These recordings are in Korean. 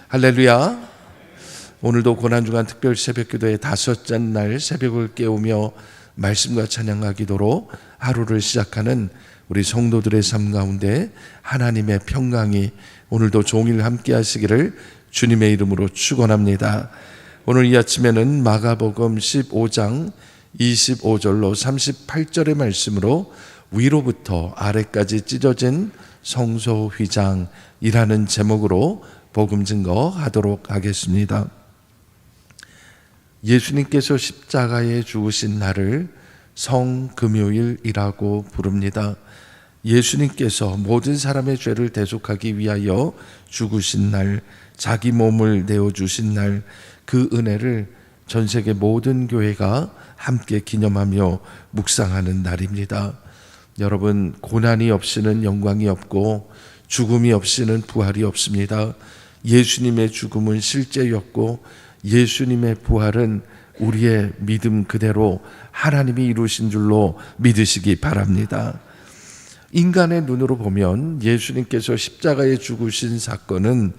할렐루야. 오늘도 고난주간 특별 새벽기도의 다섯째 날 새벽을 깨우며 말씀과 찬양과 기도로 하루를 시작하는 우리 성도들의 삶 가운데 하나님의 평강이 오늘도 종일 함께 하시기를 주님의 이름으로 축원합니다. 오늘 이 아침에는 마가복음 15장 25절로 38절의 말씀으로 위로부터 아래까지 찢어진 성소휘장이라는 제목으로 복음 증거하도록 하겠습니다. 예수님께서 십자가에 죽으신 날을 성금요일이라고 부릅니다. 예수님께서 모든 사람의 죄를 대속하기 위하여 죽으신 날, 자기 몸을 내어주신 날, 그 은혜를 전 세계 모든 교회가 함께 기념하며 묵상하는 날입니다. 여러분, 고난이 없이는 영광이 없고 죽음이 없이는 부활이 없습니다. 예수님의 죽음은 실제였고 예수님의 부활은 우리의 믿음 그대로 하나님이 이루신 줄로 믿으시기 바랍니다. 인간의 눈으로 보면 예수님께서 십자가에 죽으신 사건은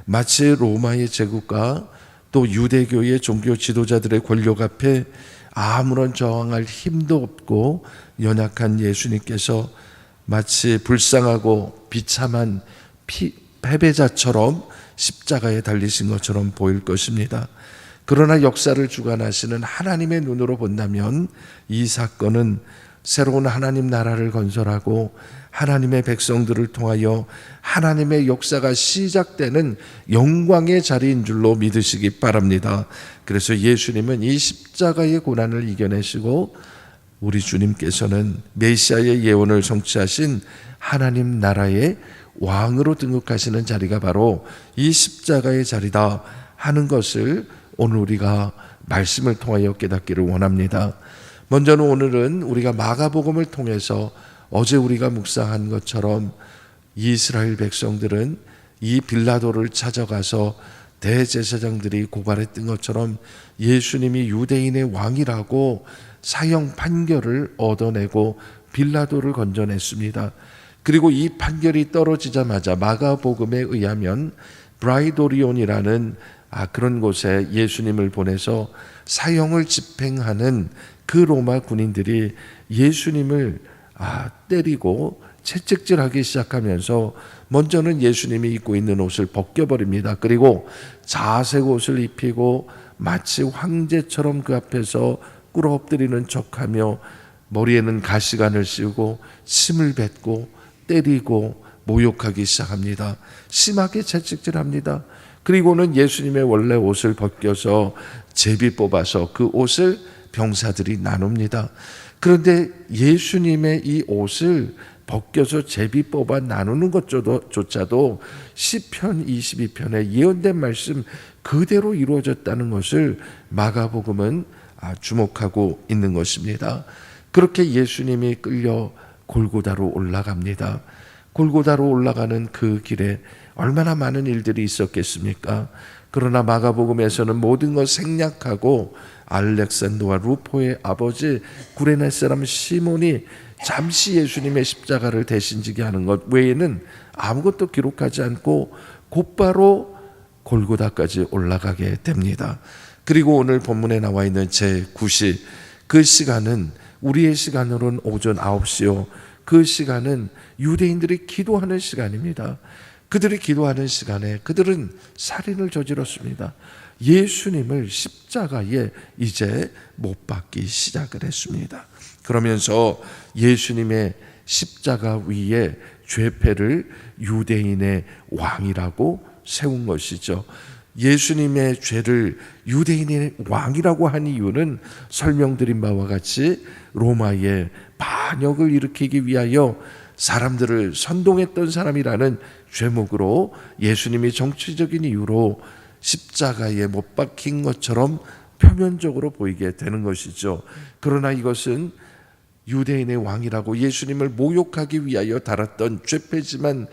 마치 로마의 제국과 또 유대교의 종교 지도자들의 권력 앞에 아무런 저항할 힘도 없고 연약한 예수님께서 마치 불쌍하고 비참한 패배자처럼 십자가에 달리신 것처럼 보일 것입니다. 그러나 역사를 주관하시는 하나님의 눈으로 본다면 이 사건은 새로운 하나님 나라를 건설하고 하나님의 백성들을 통하여 하나님의 역사가 시작되는 영광의 자리인 줄로 믿으시기 바랍니다. 그래서 예수님은 이 십자가의 고난을 이겨내시고 우리 주님께서는 메시아의 예언을 성취하신 하나님 나라의 왕으로 등극하시는 자리가 바로 이 십자가의 자리다 하는 것을 오늘 우리가 말씀을 통하여 깨닫기를 원합니다. 먼저는 오늘은 우리가 마가복음을 통해서 어제 우리가 묵상한 것처럼 이스라엘 백성들은 이 빌라도를 찾아가서 대제사장들이 고발했던 것처럼 예수님이 유대인의 왕이라고 사형 판결을 얻어내고 빌라도를 건져냈습니다. 그리고 이 판결이 떨어지자마자 마가복음에 의하면 브라이도리온이라는 그런 곳에 예수님을 보내서 사형을 집행하는 그 로마 군인들이 예수님을 때리고 채찍질하기 시작하면서 먼저는 예수님이 입고 있는 옷을 벗겨버립니다. 그리고 자색 옷을 입히고 마치 황제처럼 그 앞에서 꿇어 엎드리는 척하며 머리에는 가시관을 씌우고 침을 뱉고 때리고 모욕하기 시작합니다. 심하게 채찍질합니다. 그리고는 예수님의 원래 옷을 벗겨서 제비 뽑아서 그 옷을 병사들이 나눕니다. 그런데 예수님의 이 옷을 벗겨서 제비 뽑아 나누는 것조차도 시편 22편에 예언된 말씀 그대로 이루어졌다는 것을 마가복음은 주목하고 있는 것입니다. 그렇게 예수님이 끌려 골고다로 올라갑니다. 골고다로 올라가는 그 길에 얼마나 많은 일들이 있었겠습니까? 그러나 마가복음에서는 모든 것 생략하고 알렉산더와 루포의 아버지 구레네 사람 시몬이 잠시 예수님의 십자가를 대신 지게 하는 것 외에는 아무것도 기록하지 않고 곧바로 골고다까지 올라가게 됩니다. 그리고 오늘 본문에 나와 있는 제9시, 그 시간은 우리의 시간으로는 오전 9시요. 그 시간은 유대인들이 기도하는 시간입니다. 그들이 기도하는 시간에 그들은 살인을 저질렀습니다. 예수님을 십자가에 이제 못 박기 시작을 했습니다. 그러면서 예수님의 십자가 위에 죄패를 유대인의 왕이라고 세운 것이죠. 예수님의 죄를 유대인의 왕이라고 한 이유는 설명드린 바와 같이 로마의 반역을 일으키기 위하여 사람들을 선동했던 사람이라는 죄목으로 예수님이 정치적인 이유로 십자가에 못 박힌 것처럼 표면적으로 보이게 되는 것이죠. 그러나 이것은 유대인의 왕이라고 예수님을 모욕하기 위하여 달았던 죄패지만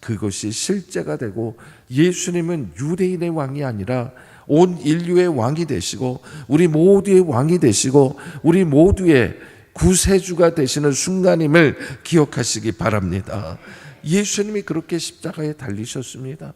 그것이 실제가 되고 예수님은 유대인의 왕이 아니라 온 인류의 왕이 되시고 우리 모두의 왕이 되시고 우리 모두의 구세주가 되시는 순간임을 기억하시기 바랍니다. 예수님이 그렇게 십자가에 달리셨습니다.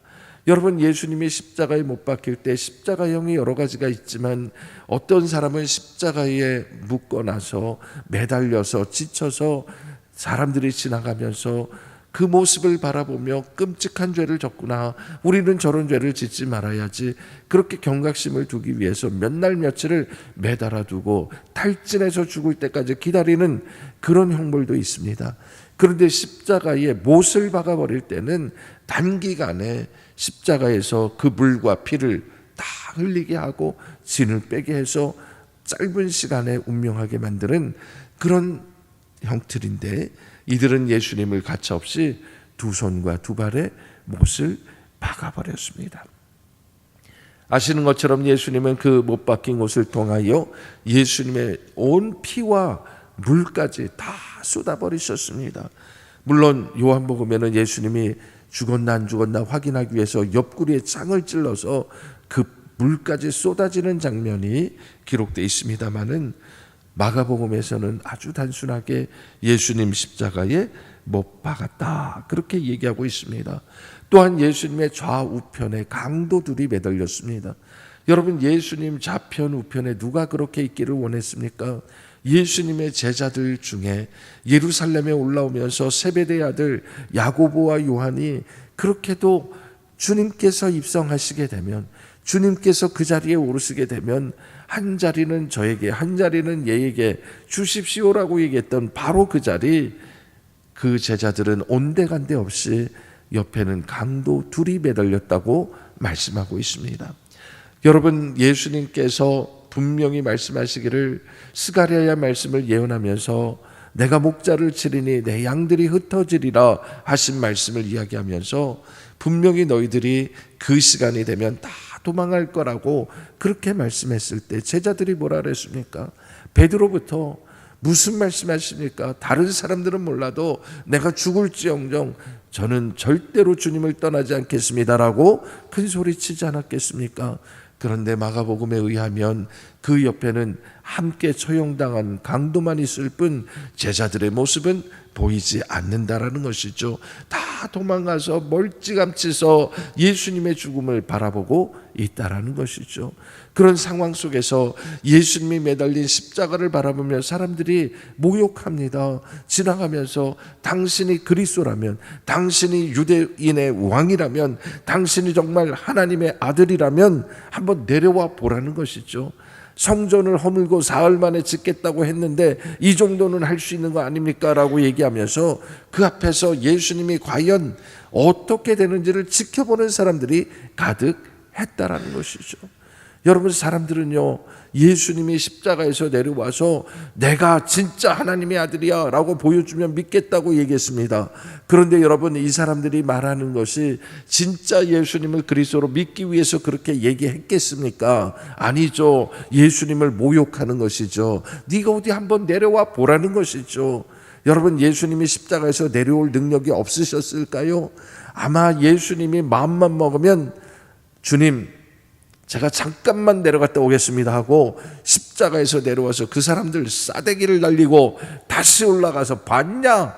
여러분, 예수님이 십자가에 못 박힐 때 십자가형이 여러 가지가 있지만 어떤 사람은 십자가에 묶어 나서 매달려서 지쳐서 사람들이 지나가면서 그 모습을 바라보며 끔찍한 죄를 졌구나, 우리는 저런 죄를 짓지 말아야지, 그렇게 경각심을 두기 위해서 몇 날 며칠을 매달아 두고 탈진해서 죽을 때까지 기다리는 그런 형벌도 있습니다. 그런데 십자가에 못을 박아버릴 때는 단기간에 십자가에서 그 물과 피를 다 흘리게 하고 진을 빼게 해서 짧은 시간에 운명하게 만드는 그런 형틀인데, 이들은 예수님을 가차없이 두 손과 두 발에 못을 박아버렸습니다. 아시는 것처럼 예수님은 그 못 박힌 곳을 통하여 예수님의 온 피와 물까지 다 쏟아버리셨습니다. 물론 요한복음에는 예수님이 죽었나 안 죽었나 확인하기 위해서 옆구리에 창을 찔러서 그 물까지 쏟아지는 장면이 기록되어 있습니다마는 마가복음에서는 아주 단순하게 예수님 십자가에 못 박았다, 그렇게 얘기하고 있습니다. 또한 예수님의 좌우편에 강도들이 매달렸습니다. 여러분, 예수님 좌편 우편에 누가 그렇게 있기를 원했습니까? 예수님의 제자들 중에 예루살렘에 올라오면서 세베대의 아들 야고보와 요한이 그렇게도 주님께서 입성하시게 되면, 주님께서 그 자리에 오르시게 되면 한 자리는 저에게 한 자리는 얘에게 주십시오라고 얘기했던 바로 그 자리, 그 제자들은 온데간데 없이 옆에는 강도 둘이 매달렸다고 말씀하고 있습니다. 여러분, 예수님께서 분명히 말씀하시기를 스가랴의 말씀을 예언하면서 내가 목자를 치리니 내 양들이 흩어지리라 하신 말씀을 이야기하면서 분명히 너희들이 그 시간이 되면 다 도망할 거라고 그렇게 말씀했을 때 제자들이 뭐라 그랬습니까? 베드로부터 무슨 말씀하십니까? 다른 사람들은 몰라도 내가 죽을지언정 저는 절대로 주님을 떠나지 않겠습니다라고 큰 소리치지 않았겠습니까? 그런데 마가복음에 의하면 그 옆에는 함께 처형당한 강도만 있을 뿐 제자들의 모습은 보이지 않는다라는 것이죠. 다 도망가서 멀찌감치서 예수님의 죽음을 바라보고 있다라는 것이죠. 그런 상황 속에서 예수님이 매달린 십자가를 바라보며 사람들이 모욕합니다. 지나가면서 당신이 그리스도라면, 당신이 유대인의 왕이라면, 당신이 정말 하나님의 아들이라면 한번 내려와 보라는 것이죠. 성전을 허물고 사흘 만에 짓겠다고 했는데 이 정도는 할 수 있는 거 아닙니까? 라고 얘기하면서 그 앞에서 예수님이 과연 어떻게 되는지를 지켜보는 사람들이 가득했다라는 것이죠. 여러분, 사람들은요, 예수님이 십자가에서 내려와서 내가 진짜 하나님의 아들이야 라고 보여주면 믿겠다고 얘기했습니다. 그런데 여러분, 이 사람들이 말하는 것이 진짜 예수님을 그리스도로 믿기 위해서 그렇게 얘기했겠습니까? 아니죠. 예수님을 모욕하는 것이죠. 네가 어디 한번 내려와 보라는 것이죠. 여러분, 예수님이 십자가에서 내려올 능력이 없으셨을까요? 아마 예수님이 마음만 먹으면 주님, 제가 잠깐만 내려갔다 오겠습니다 하고 십자가에서 내려와서 그 사람들 싸대기를 날리고 다시 올라가서 봤냐?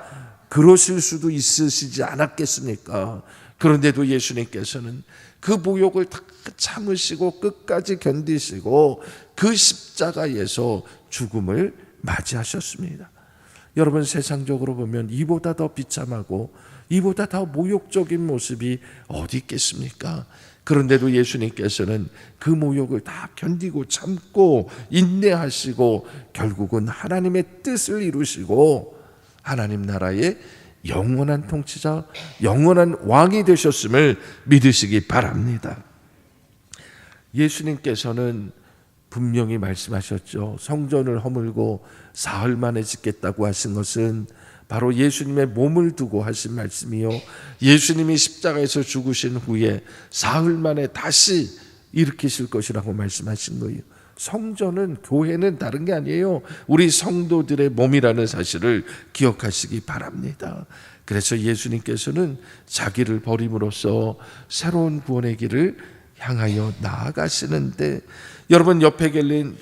그러실 수도 있으시지 않았겠습니까? 그런데도 예수님께서는 그 모욕을 다 참으시고 끝까지 견디시고 그 십자가에서 죽음을 맞이하셨습니다. 여러분, 세상적으로 보면 이보다 더 비참하고 이보다 더 모욕적인 모습이 어디 있겠습니까? 그런데도 예수님께서는 그 모욕을 다 견디고 참고 인내하시고 결국은 하나님의 뜻을 이루시고 하나님 나라의 영원한 통치자, 영원한 왕이 되셨음을 믿으시기 바랍니다. 예수님께서는 분명히 말씀하셨죠. 성전을 허물고 사흘 만에 짓겠다고 하신 것은 바로 예수님의 몸을 두고 하신 말씀이요, 예수님이 십자가에서 죽으신 후에 사흘 만에 다시 일으키실 것이라고 말씀하신 거예요. 성전은, 교회는 다른 게 아니에요. 우리 성도들의 몸이라는 사실을 기억하시기 바랍니다. 그래서 예수님께서는 자기를 버림으로써 새로운 구원의 길을 향하여 나아가시는데, 여러분, 옆에 걸린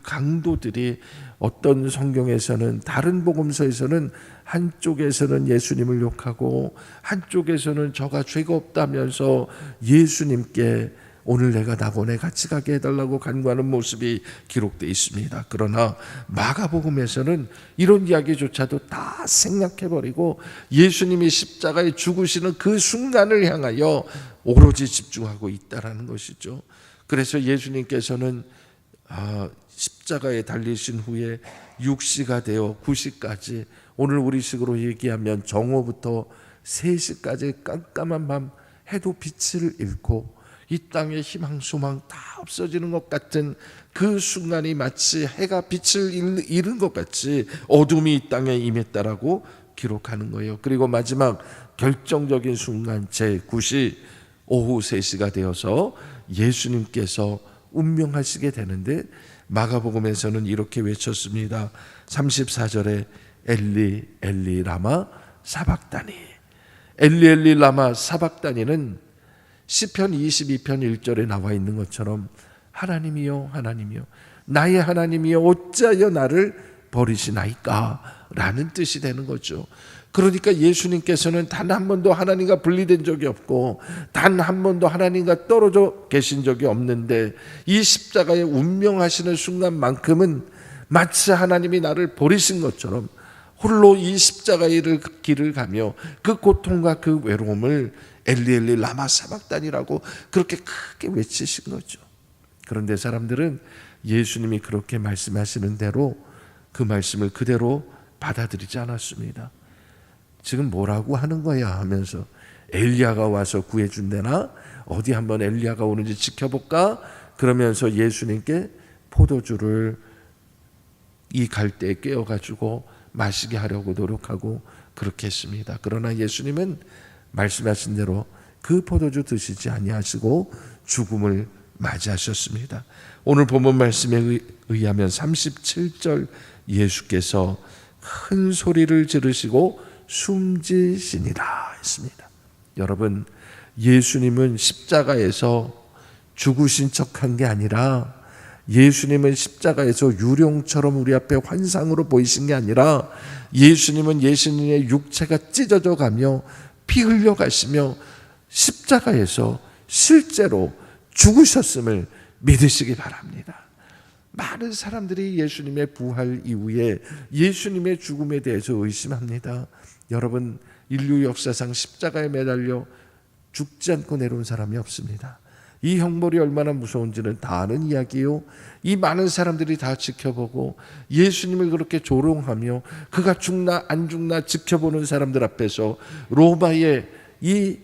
강도들이 어떤 성경에서는, 다른 복음서에서는 한쪽에서는 예수님을 욕하고 한쪽에서는 저가 죄가 없다면서 예수님께 오늘 내가 낙원에 같이 가게 해달라고 간구하는 모습이 기록되어 있습니다. 그러나 마가복음에서는 이런 이야기조차도 다 생략해버리고 예수님이 십자가에 죽으시는 그 순간을 향하여 오로지 집중하고 있다는 것이죠. 그래서 예수님께서는 십자가에 달리신 후에 6시가 되어 9시까지, 오늘 우리식으로 얘기하면 정오부터 3시까지 깜깜한 밤 해도 빛을 잃고 이 땅의 희망 소망 다 없어지는 것 같은 그 순간이 마치 해가 빛을 잃은 것 같이 어둠이 이 땅에 임했다라고 기록하는 거예요. 그리고 마지막 결정적인 순간 제9시 오후 3시가 되어서 예수님께서 운명하시게 되는데 마가복음에서는 이렇게 외쳤습니다. 34절에 엘리 엘리 라마 사박다니. 엘리 엘리 라마 사박다니는 시편 22편 1절에 나와 있는 것처럼 하나님이여 하나님이여 나의 하나님이여 어찌하여 나를 버리시나이까 라는 뜻이 되는 거죠. 그러니까 예수님께서는 단 한 번도 하나님과 분리된 적이 없고 단 한 번도 하나님과 떨어져 계신 적이 없는데 이 십자가에 운명하시는 순간만큼은 마치 하나님이 나를 버리신 것처럼 홀로 이 십자가의 길을 가며 그 고통과 그 외로움을 엘리 엘리 라마 사박단이라고 그렇게 크게 외치신 거죠. 그런데 사람들은 예수님이 그렇게 말씀하시는 대로 그 말씀을 그대로 받아들이지 않았습니다. 지금 뭐라고 하는 거야 하면서 엘리야가 와서 구해준대나 어디 한번 엘리야가 오는지 지켜볼까 그러면서 예수님께 포도주를 이 갈대에 깨어가지고 마시게 하려고 노력하고 그렇게 했습니다. 그러나 예수님은 말씀하신 대로 그 포도주 드시지 아니하시고 죽음을 맞이하셨습니다. 오늘 본문 말씀에 의하면 37절 예수께서 큰 소리를 지르시고 숨지시니라 했습니다. 여러분, 예수님은 십자가에서 죽으신 척한 게 아니라 예수님은 십자가에서 유령처럼 우리 앞에 환상으로 보이신 게 아니라 예수님은 예수님의 육체가 찢어져 가며 피 흘려 가시며 십자가에서 실제로 죽으셨음을 믿으시기 바랍니다. 많은 사람들이 예수님의 부활 이후에 예수님의 죽음에 대해서 의심합니다. 여러분, 인류 역사상 십자가에 매달려 죽지 않고 내려온 사람이 없습니다. 이 형벌이 얼마나 무서운지는 다 아는 이야기요. 이 많은 사람들이 다 지켜보고 예수님을 그렇게 조롱하며 그가 죽나 안 죽나 지켜보는 사람들 앞에서 로마의 이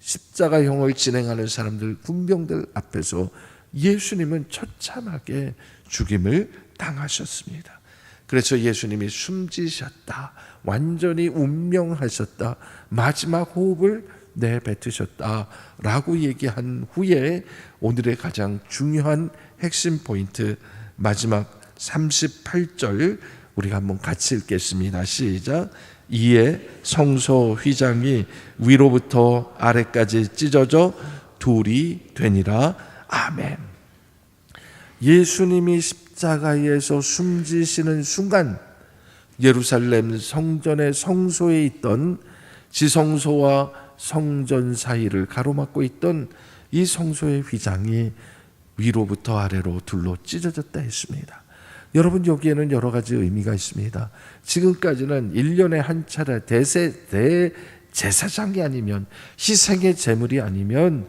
십자가형을 진행하는 사람들, 군병들 앞에서 예수님은 처참하게 죽임을 당하셨습니다. 그래서 예수님이 숨지셨다, 완전히 운명하셨다, 마지막 호흡을 내뱉으셨다라고 얘기한 후에 오늘의 가장 중요한 핵심 포인트 마지막 38절 우리가 한번 같이 읽겠습니다. 시작. 이에 성소 휘장이 위로부터 아래까지 찢어져 둘이 되니라. 아멘. 예수님이 십자가에서 숨지시는 순간 예루살렘 성전의 성소에 있던 지성소와 성전 사이를 가로막고 있던 이 성소의 휘장이 위로부터 아래로 둘로 찢어졌다 했습니다. 여러분, 여기에는 여러 가지 의미가 있습니다. 지금까지는 1년에 한 차례 대제사장이 아니면 희생의 제물이 아니면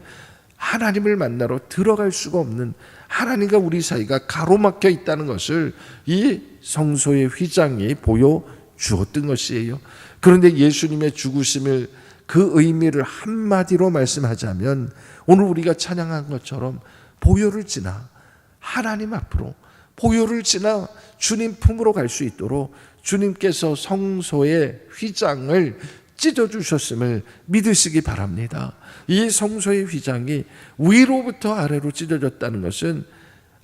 하나님을 만나러 들어갈 수가 없는, 하나님과 우리 사이가 가로막혀 있다는 것을 이 성소의 휘장이 보여주었던 것이에요. 그런데 예수님의 죽으심을 그 의미를 한마디로 말씀하자면 오늘 우리가 찬양한 것처럼 보혈을 지나 하나님 앞으로, 보혈을 지나 주님 품으로 갈 수 있도록 주님께서 성소의 휘장을 찢어주셨음을 믿으시기 바랍니다. 이 성소의 휘장이 위로부터 아래로 찢어졌다는 것은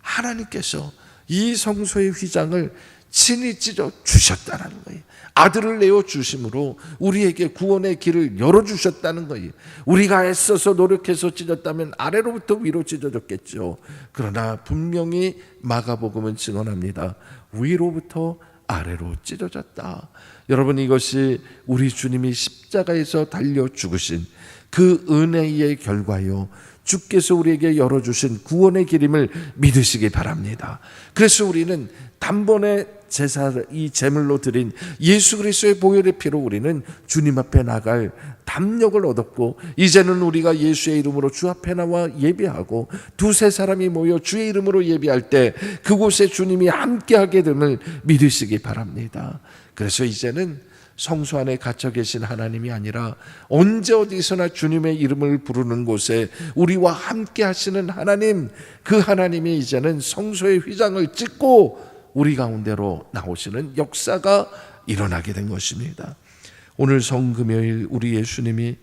하나님께서 이 성소의 휘장을 친히 찢어 주셨다는 거예요. 아들을 내어 주심으로 우리에게 구원의 길을 열어주셨다는 거예요. 우리가 애써서 노력해서 찢었다면 아래로부터 위로 찢어졌겠죠. 그러나 분명히 마가복음은 증언합니다. 위로부터 아래로 찢어졌다. 여러분, 이것이 우리 주님이 십자가에서 달려 죽으신 그 은혜의 결과요, 주께서 우리에게 열어주신 구원의 길임을 믿으시기 바랍니다. 그래서 우리는 단번에 제사를 이 제물로 드린 예수 그리스도의 보혈의 피로 우리는 주님 앞에 나갈 담력을 얻었고, 이제는 우리가 예수의 이름으로 주 앞에 나와 예배하고 두세 사람이 모여 주의 이름으로 예배할 때 그곳에 주님이 함께하게 됨을 믿으시기 바랍니다. 그래서 이제는 성소 안에 갇혀 계신 하나님이 아니라 언제 어디서나 주님의 이름을 부르는 곳에 우리와 함께 하시는 하나님, 그 하나님이 이제는 성소의 휘장을 찢고 우리 가운데로 나오시는 역사가 일어나게 된 것입니다. 오늘 성금요일 우리 예수님이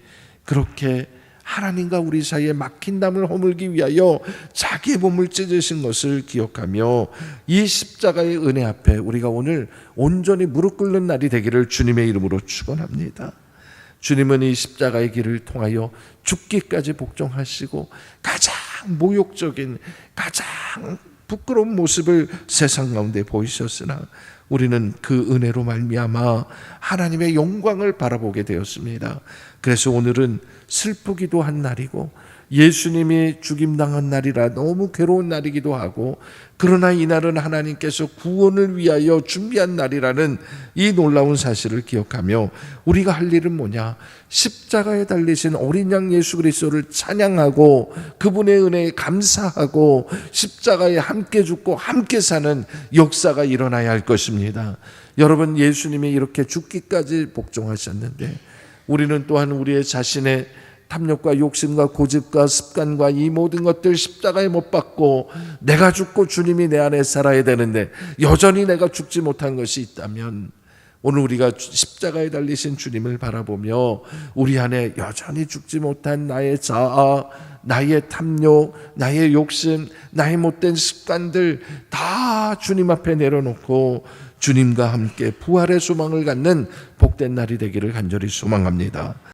그렇게 하나님과 우리 사이에 막힌 담을 허물기 위하여 자기의 몸을 찢으신 것을 기억하며 이 십자가의 은혜 앞에 우리가 오늘 온전히 무릎 꿇는 날이 되기를 주님의 이름으로 축원합니다. 주님은 이 십자가의 길을 통하여 죽기까지 복종하시고 가장 모욕적인, 가장 부끄러운 모습을 세상 가운데 보이셨으나 우리는 그 은혜로 말미암아 하나님의 영광을 바라보게 되었습니다. 그래서 오늘은 슬프기도 한 날이고 예수님이 죽임당한 날이라 너무 괴로운 날이기도 하고, 그러나 이날은 하나님께서 구원을 위하여 준비한 날이라는 이 놀라운 사실을 기억하며 우리가 할 일은 뭐냐? 십자가에 달리신 어린 양 예수 그리스도를 찬양하고 그분의 은혜에 감사하고 십자가에 함께 죽고 함께 사는 역사가 일어나야 할 것입니다. 여러분, 예수님이 이렇게 죽기까지 복종하셨는데 우리는 또한 우리의 자신의 탐욕과 욕심과 고집과 습관과 이 모든 것들 십자가에 못 박고 내가 죽고 주님이 내 안에 살아야 되는데 여전히 내가 죽지 못한 것이 있다면 오늘 우리가 십자가에 달리신 주님을 바라보며 우리 안에 여전히 죽지 못한 나의 자아, 나의 탐욕, 나의 욕심, 나의 못된 습관들 다 주님 앞에 내려놓고 주님과 함께 부활의 소망을 갖는 복된 날이 되기를 간절히 소망합니다.